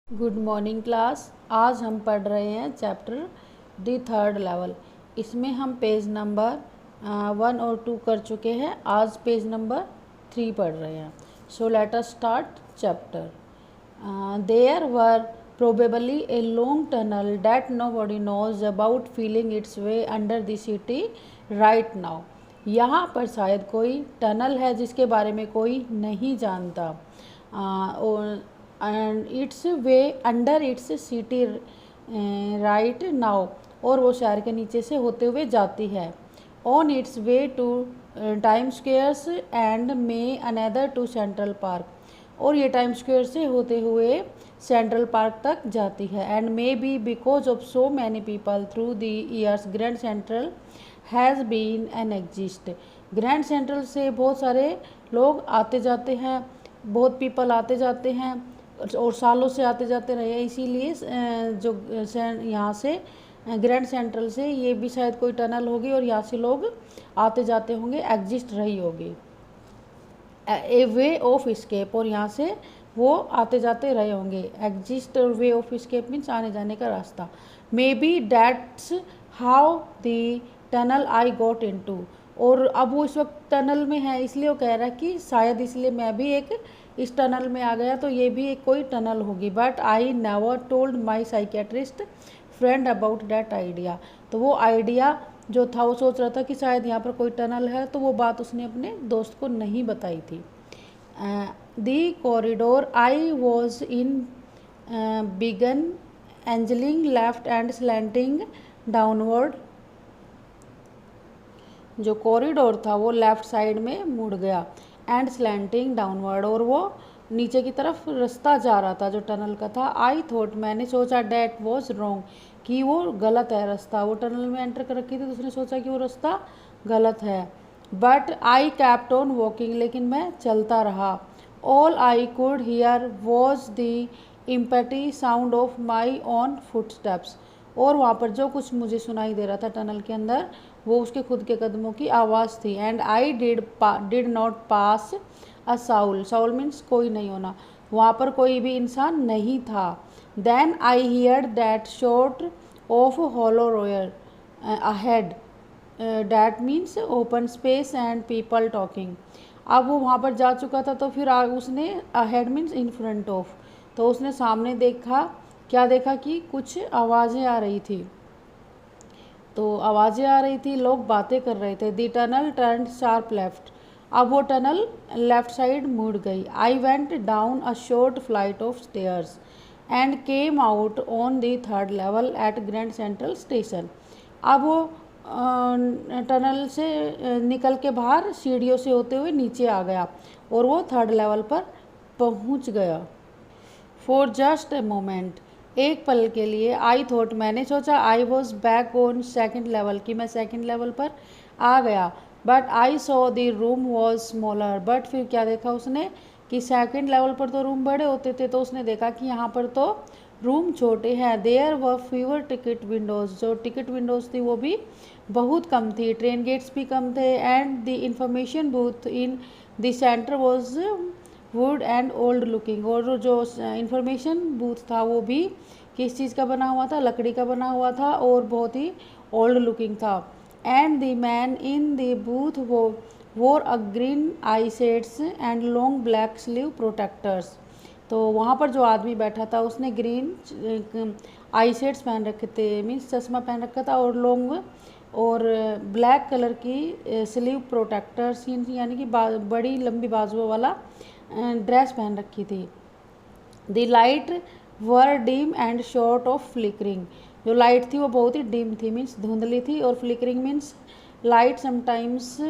Good morning class. आज हम पढ़ रहे हैं चैप्टर दी थर्ड लेवल। इसमें हम पेज नंबर 1 और 2 कर चुके हैं। आज पेज नंबर 3 पढ़ रहे हैं। So let us start chapter. There were probably a long tunnel that nobody knows about feeling its way under the city right now. यहाँ पर शायद कोई टनल है जिसके बारे में कोई नहीं जानता। And it's way under its city right now, और वो शहर के नीचे से होते हुए जाती है। On its way to Times Squares and may another to Central Park, और ये टाइम स्क्वेयर से होते हुए सेंट्रल पार्क तक जाती है। And maybe because of so many people through the years Grand Central has been an exist. Grand Central से बहुत सारे लोग आते जाते हैं, बहुत पीपल आते जाते हैं और सालों से आते जाते रहे, इसीलिए जो यहाँ से ग्रैंड सेंट्रल से ये भी शायद कोई टनल होगी और यहाँ से लोग आते जाते होंगे, एग्जिस्ट रही होगी। ए वे ऑफ स्केप, और यहाँ से वो आते जाते रहे होंगे। एग्जिस्ट और वे ऑफ स्केप मीन्स आने जाने का रास्ता। May be that's how the tunnel I got into, और अब वो इस वक्त टनल में है, इसलिए वो कह रहा है कि शायद इसलिए मैं भी एक इस टनल में आ गया, तो ये भी एक कोई टनल होगी। But I never told my psychiatrist friend about that idea. तो वो आइडिया जो था, वो सोच रहा था कि शायद यहाँ पर कोई टनल है, तो वो बात उसने अपने दोस्त को नहीं बताई थी। The corridor I was in began angling left and slanting downward. जो कॉरिडोर था वो लेफ्ट साइड में मुड़ गया, एंड स्लैंटिंग डाउनवर्ड, और वो नीचे की तरफ रास्ता जा रहा था जो टनल का था। आई थॉट, मैंने सोचा, डैट वॉज रॉन्ग, कि वो गलत है रास्ता। वो टनल में एंटर कर रखी थी तो उसने सोचा कि वो रास्ता गलत है। But I kept on walking, लेकिन मैं चलता रहा। All I could hear was the empty sound of my on footsteps, और वहाँ पर जो कुछ मुझे सुनाई दे रहा था टनल के अंदर, वो उसके खुद के कदमों की आवाज़ थी। And I did not pass a Saul, Saul means कोई नहीं होना, वहाँ पर कोई भी इंसान नहीं था। Then I hear that sort of hollow roar ahead, that means open space and people talking. अब वो वहाँ पर जा चुका था, तो फिर उसने ahead means in front of, तो उसने सामने देखा, क्या देखा कि कुछ आवाज़ें आ रही थी। तो आवाज़ें आ रही थी, लोग बातें कर रहे थे। The tunnel turn sharp left, अब वो टनल लेफ्ट साइड मुड़ गई। I went down a short flight of stairs and came out on the third level at Grand Central station. अब वो टनल से निकल के बाहर सीढ़ियों से होते हुए नीचे आ गया और वो थर्ड लेवल पर पहुंच गया। फॉर जस्ट ए मोमेंट, एक पल के लिए, आई थॉट, मैंने सोचा, I was back on second level, कि मैं सेकेंड लेवल पर आ गया। But I saw the room was smaller, but फिर क्या देखा उसने कि सेकेंड लेवल पर तो रूम बड़े होते थे, तो उसने देखा कि यहाँ पर तो रूम छोटे हैं। देयर व फीवर टिकट विंडोज़, जो टिकट विंडोज़ थी वो भी बहुत कम थी। ट्रेन गेट्स भी कम थे। And the information booth in the centre was would and old looking, और जो इंफॉर्मेशन बूथ था वो भी किस चीज़ का बना हुआ था, लकड़ी का बना हुआ था और बहुत ही ओल्ड लुकिंग था। And the man in the booth wore a green eye shades and long black sleeve protectors. तो वहाँ पर जो आदमी बैठा था उसने ग्रीन आई शेड्स पहन रखे थे, मीन्स चश्मा पहन रखा था, और लॉन्ग और ब्लैक कलर की स्लीव प्रोटेक्टर्स, यानी कि बड़ी लंबी बाजुओं वाला ड्रेस पहन रखी थी। The light were dim and short of flickering, जो लाइट थी वो बहुत ही डिम थी, मीन्स धुंधली थी, और flickering means light sometimes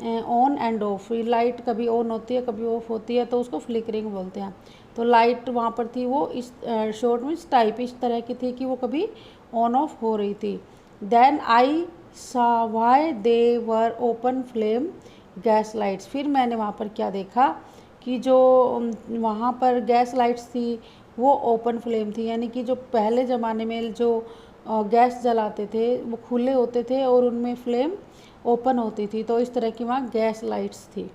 on end of, light कभी ऑन होती है कभी ऑफ होती है, तो उसको फ्लिकरिंग बोलते हैं। तो लाइट वहाँ पर थी वो इस शॉर्ट मीन्स टाइप इस तरह की थी कि वो कभी ऑन ऑफ हो रही थी। देन आई सा why they were open flame gas lights, फिर मैंने वहाँ पर क्या देखा कि जो वहाँ पर गैस लाइट्स थी वो ओपन फ्लेम थी, यानी कि जो पहले ज़माने में जो गैस जलाते थे वो खुले होते थे और उनमें फ्लेम ओपन होती थी, तो इस तरह की वहाँ गैस लाइट्स थी।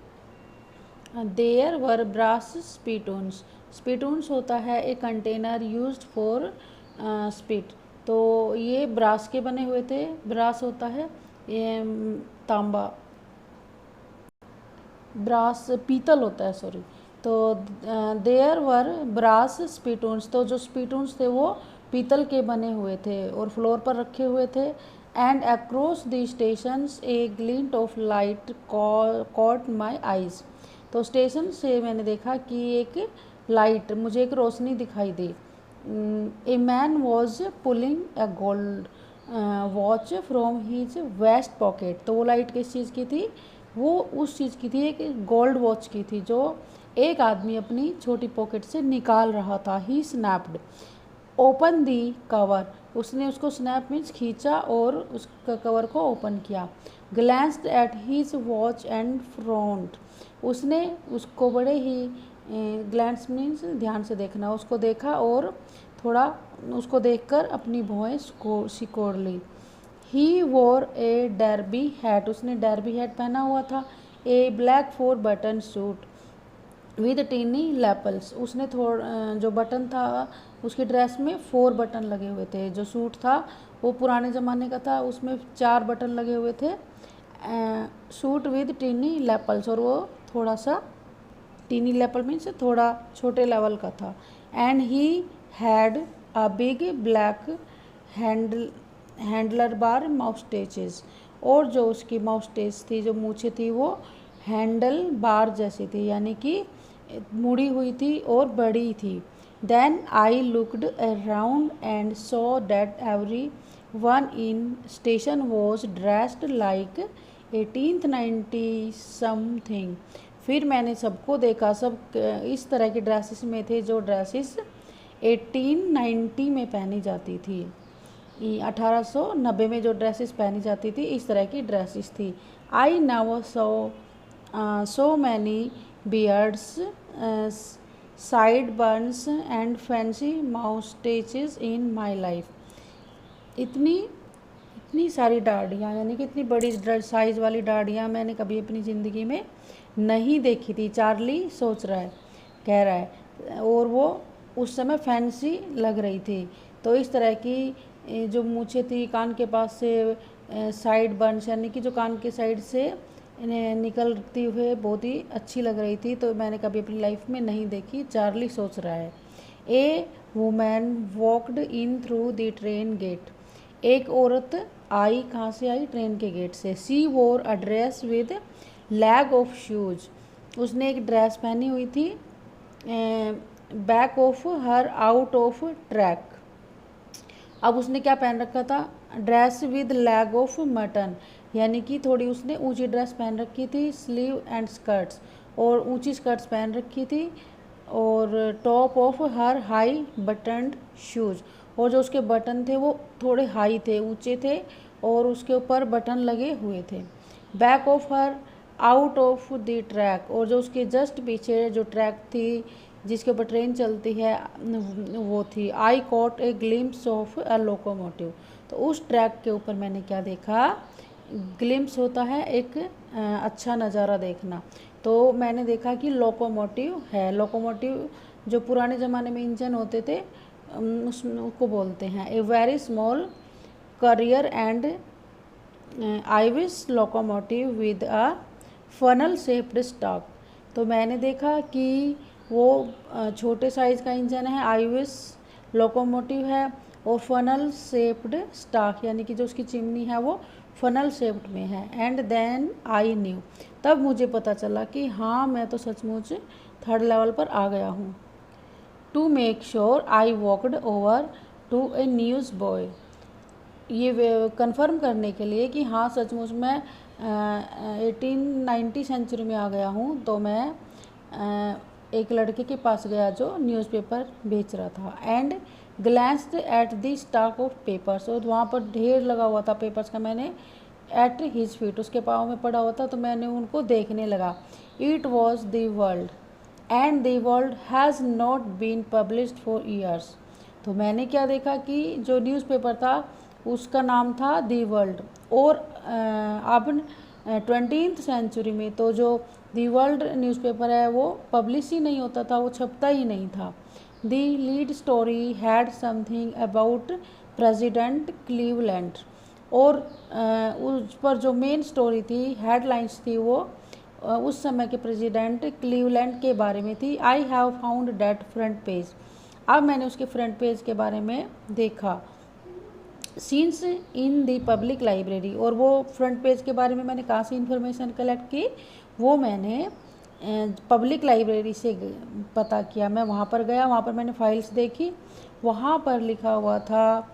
देयर वर ब्रास स्पीटून्स, स्पिटून्स होता है a container used for spit. तो ये ब्रास के बने हुए थे। ब्रास होता है ये तांबा, ब्रास पीतल होता है, सॉरी। तो देयर वर ब्रास स्पिटून्स, तो जो स्पिटून्स थे वो पीतल के बने हुए थे और फ्लोर पर रखे हुए थे। And across the stations A glint of light caught my eyes. तो स्टेशन से मैंने देखा कि एक लाइट, मुझे एक रोशनी दिखाई दी। A man was pulling a gold watch from his vest pocket. तो वो लाइट किस चीज़ की थी? वो उस चीज़ की थी, एक गोल्ड वॉच की थी जो एक आदमी अपनी छोटी पॉकेट से निकाल रहा था। ही स्नैप्ड ओपन दी कवर, उसने उसको स्नैप मीन्स खींचा और उसका कवर को ओपन किया। Glanced at his watch and frowned, उसने उसको बड़े ही ग्लैंस मीन्स ध्यान से देखना, उसको देखा और थोड़ा उसको देखकर अपनी भौहें सिकोड़ ली। He wore a derby hat, उसने डर्बी हैट पहना हुआ था। A black 4 button suit with tiny lapels, उसने जो बटन था उसकी ड्रेस में 4 बटन लगे हुए थे। जो सूट था वो पुराने ज़माने का था, उसमें 4 बटन लगे हुए थे। सूट विद टीनी लैपल्स, और वो थोड़ा सा टीनी लेवल मीन्स थोड़ा छोटे लेवल का था। And he had a big black handlebar moustaches, और जो उसकी माउस्टेच थी, जो मूछें थी, वो हैंडल बार जैसी थी, यानी कि मुड़ी हुई थी और बड़ी थी। Then I looked around and saw that everyone in station was dressed like 1890 something. फिर मैंने सबको देखा, सब इस तरह की ड्रेसेस में थे जो ड्रेसेस 1890 में पहनी जाती थी। 1890 में जो ड्रेसेस पहनी जाती थी, इस तरह की ड्रेसेस थी। I now so many beards, sideburns and fancy moustaches in my life. इतनी सारी दाढ़ियाँ, यानी कि इतनी बड़ी साइज़ वाली दाढ़ियाँ मैंने कभी अपनी ज़िंदगी में नहीं देखी थी। चार्ली सोच रहा है, कह रहा है, और वो उस समय फैंसी लग रही थी। तो इस तरह की जो मूछें थी कान के पास से, साइड बर्न्स यानी कि जो कान के साइड से निकलती हुए बहुत ही अच्छी लग रही थी। तो मैंने कभी अपनी लाइफ में नहीं देखी, चार्ली सोच रहा है। A woman walked in through the train gate, एक औरत आई, कहाँ से आई? ट्रेन के गेट से। She wore a dress with leg of shoes, उसने एक ड्रेस पहनी हुई थी, back of her out of track. अब उसने क्या पहन रखा था? Dress with leg of mutton, यानी कि थोड़ी उसने ऊंची ड्रेस पहन रखी थी, स्लीव एंड स्कर्ट्स, और ऊंची स्कर्ट्स पहन रखी थी, और top of her high buttoned shoes, और जो उसके बटन थे वो थोड़े हाई थे, ऊंचे थे, और उसके ऊपर बटन लगे हुए थे। Back of her out of the track, और जो उसके जस्ट पीछे जो ट्रैक थी जिसके ऊपर ट्रेन चलती है वो थी। I caught a glimpse of a locomotive, तो उस ट्रैक के ऊपर मैंने क्या देखा? ग्लिम्स होता है एक अच्छा नज़ारा देखना। तो मैंने देखा कि लोकोमोटिव है। लोकोमोटिव जो पुराने ज़माने में इंजन होते थे उसको बोलते हैं। A very small career and ibis locomotive with a funnel shaped stock, तो मैंने देखा कि वो छोटे साइज़ का इंजन है, आइविस लोकोमोटिव है, और फनल शेप्ड स्टॉक यानी कि जो उसकी चिमनी है वो फनल शेप्ड में है। एंड देन आई न्यू, तब मुझे पता चला कि हाँ मैं तो सचमुच 3rd लेवल पर आ गया हूँ। To make sure I walked over to a newsboy, ये कंफर्म करने के लिए कि हाँ सचमुच मैं 1890 सेंचुरी में आ गया हूँ, तो मैं एक लड़के के पास गया जो न्यूज़पेपर बेच रहा था। And glanced at the stock of papers, और वहाँ पर ढेर लगा हुआ था पेपर्स का। मैंने एट हिज फीट, उसके पाँव में पड़ा हुआ था, तो मैंने उनको देखने लगा। It was the World and the World has not been published for years, तो मैंने क्या देखा कि जो न्यूज़पेपर था उसका नाम था दी वर्ल्ड, और अब 20th सेंचुरी में तो जो दी वर्ल्ड न्यूज़पेपर है वो पब्लिश ही नहीं होता था, वो छपता ही नहीं था। The lead story had something about president Cleveland, और उस पर जो मेन स्टोरी थी, हेडलाइंस थी, वो उस समय के प्रेसिडेंट क्लीवलैंड के बारे में थी। I have found that front page, अब मैंने उसके फ्रंट पेज के बारे में देखा। Scenes in the public library, और वो फ्रंट पेज के बारे में मैंने कहाँ से इंफॉर्मेशन कलेक्ट की, वो मैंने पब्लिक लाइब्रेरी से पता किया। मैं वहाँ पर गया, वहाँ पर मैंने फाइल्स देखी, वहाँ पर लिखा हुआ था,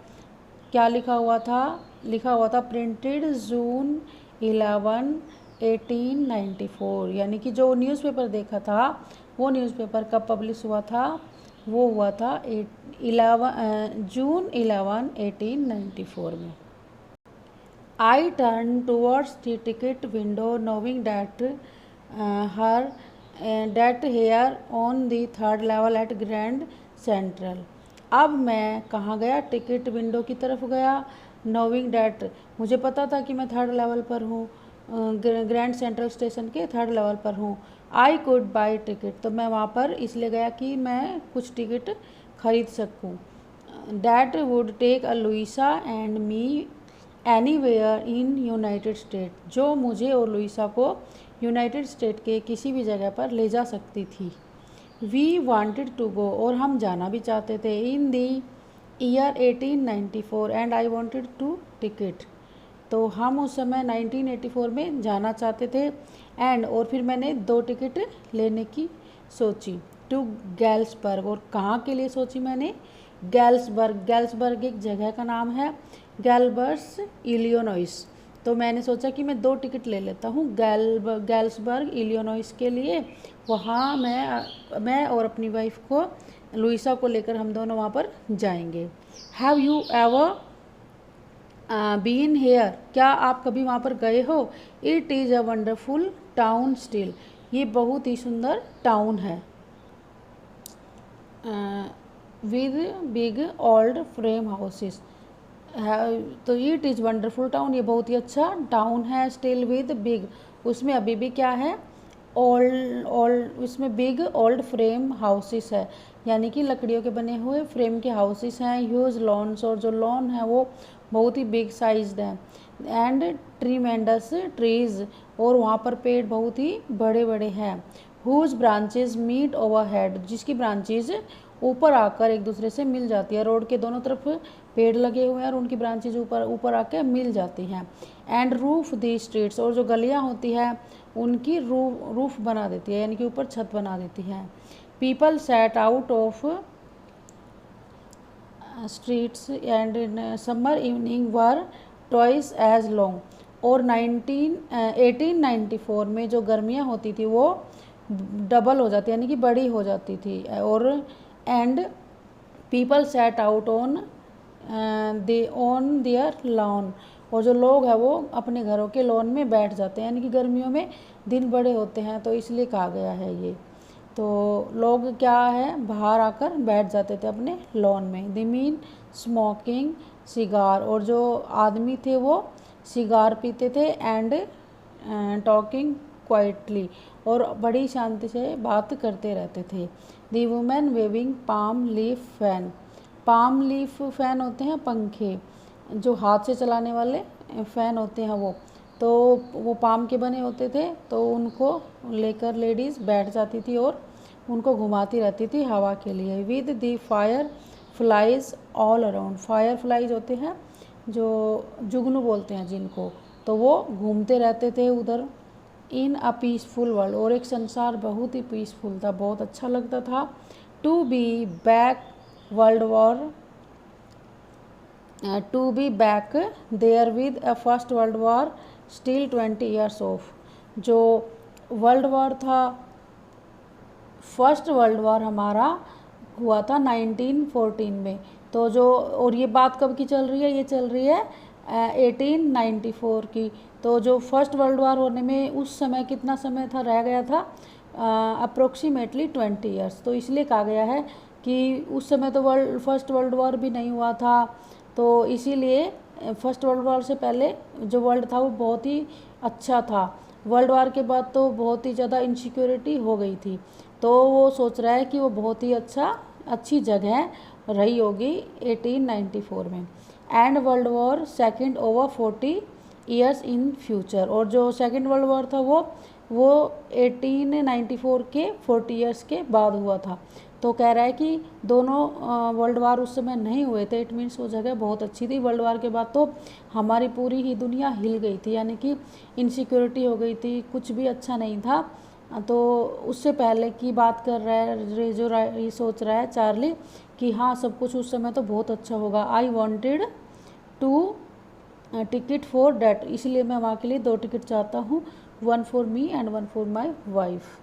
क्या लिखा हुआ था, लिखा हुआ था प्रिंटेड जून 11 1894, यानी कि जो न्यूज़पेपर देखा था वो न्यूज़पेपर कब पब्लिश हुआ था, वो हुआ था जून 11 1894 में। I turn towards the ticket window knowing that here on the third level at Grand Central. अब मैं कहाँ गया, टिकट विंडो की तरफ गया, नोविंग डेट, मुझे पता था कि मैं थर्ड लेवल पर हूँ, ग्रैंड सेंट्रल स्टेशन के थर्ड लेवल पर हूँ। आई कुड बाई टिकट, तो मैं वहाँ पर इसलिए गया कि मैं कुछ टिकट खरीद सकूँ। That would take a Louisa and me anywhere in United State, जो मुझे और लुइसा को यूनाइटेड स्टेट के किसी भी जगह पर ले जा सकती थी। वी वांटेड टू गो, और हम जाना भी चाहते थे, in the year 1894 and I wanted to ticket, तो हम उस समय 1984 में जाना चाहते थे। एंड, और फिर मैंने 2 टिकट लेने की सोची, टू गैल्सबर्ग, और कहाँ के लिए सोची मैंने, गैल्सबर्ग, गैल्सबर्ग एक जगह का नाम है, गैल्बर्स इलियोनॉइस, तो मैंने सोचा कि मैं 2 टिकट ले लेता हूँ गैल्सबर्ग इलियोनॉइस के लिए। वहाँ मैं और अपनी वाइफ को, लुइसा को लेकर हम दोनों वहाँ पर जाएंगे। Have you ever been here, क्या आप कभी वहाँ पर गए हो। It is a wonderful town still, ये बहुत ही सुंदर टाउन है। With big old frame houses, तो इट इज़ वंडरफुल टाउन, ये बहुत ही अच्छा टाउन है। स्टिल विद बिग, उसमें अभी भी क्या है, ओल्ड उसमें बिग ओल्ड फ्रेम हाउसेस है, यानी कि लकड़ियों के बने हुए फ्रेम के हाउसेस हैं। ह्यूज लॉन्स, और जो लॉन है वो बहुत ही बिग साइज्ड है। एंड ट्रीमेंडस ट्रीज, और वहाँ पर पेड़ बहुत ही बड़े बड़े हैं। Whose branches meet overhead, जिसकी ब्रांचेज ऊपर आकर एक दूसरे से मिल जाती है, रोड के दोनों तरफ पेड़ लगे हुए हैं और उनकी ब्रांचेज ऊपर आके मिल जाती हैं। एंड रूफ दी स्ट्रीट्स, और जो गलियाँ होती हैं उनकी रूफ बना देती है, यानी कि ऊपर छत बना देती है। People sat out of streets and in summer evening were twice as long, और 1894 में जो गर्मियाँ होती थी वो डबल हो जाती, यानी कि बड़ी हो जाती थी। और and people sat out on their lawn, और जो लोग हैं वो अपने घरों के लॉन में बैठ जाते हैं, यानी कि गर्मियों में दिन बड़े होते हैं तो इसलिए कहा गया है ये। तो लोग क्या है, बाहर आकर बैठ जाते थे अपने लॉन में। द मीन स्मोकिंग सिगार, और जो आदमी थे वो सिगार पीते थे। एंड टॉकिंग क्वाइटली, और बड़ी शांति से बात करते रहते थे। The women waving palm leaf fan, palm leaf fan होते हैं पंखे, जो हाथ से चलाने वाले फ़ैन होते हैं वो पाम के बने होते थे, तो उनको लेकर लेडीज़ बैठ जाती थी और उनको घुमाती रहती थी हवा के लिए। With the fire flies all around, fire flies होते हैं जो जुगनू बोलते हैं जिनको, तो वो घूमते रहते थे उधर। इन अ पीसफुल वर्ल्ड, और एक संसार बहुत ही पीसफुल था, बहुत अच्छा लगता था। To be back World War, to be back there with a first World War still 20 years off, जो वर्ल्ड वॉर था, फर्स्ट वर्ल्ड वॉर हमारा हुआ था 1914 में, तो जो, और ये बात कब की चल रही है, ये चल रही है 1894 की। तो जो फर्स्ट वर्ल्ड वॉर होने में उस समय कितना समय था, रह गया था अप्रोक्सीमेटली 20 ईयर्स, तो इसलिए कहा गया है कि उस समय तो फर्स्ट वर्ल्ड वॉर भी नहीं हुआ था, तो इसीलिए फर्स्ट वर्ल्ड वॉर से पहले जो वर्ल्ड था वो बहुत ही अच्छा था। वर्ल्ड वार के बाद तो बहुत ही ज़्यादा इनसिक्योरिटी हो गई थी, तो वो सोच रहा है कि वो बहुत ही अच्छी जगह रही होगी 1894 में। And world war second over 40 years in future, और जो सेकेंड वर्ल्ड वॉर था वो 1894 के 40 ईयर्स के बाद हुआ था। तो कह रहा है कि दोनों वर्ल्ड वार उस समय नहीं हुए थे, इट मीन्स वो जगह बहुत अच्छी थी। वर्ल्ड वार के बाद तो हमारी पूरी ही दुनिया हिल गई थी, यानी कि इनसिक्योरिटी हो गई थी, कुछ भी अच्छा नहीं था। तो उससे पहले की बात कर रहा है ये सोच रहा है चार्ली कि हाँ सब कुछ उस समय तो बहुत अच्छा होगा। I wanted to ticket for that, इसलिए मैं वहाँ के लिए 2 टिकट चाहता हूँ, 1 for me and 1 for my wife.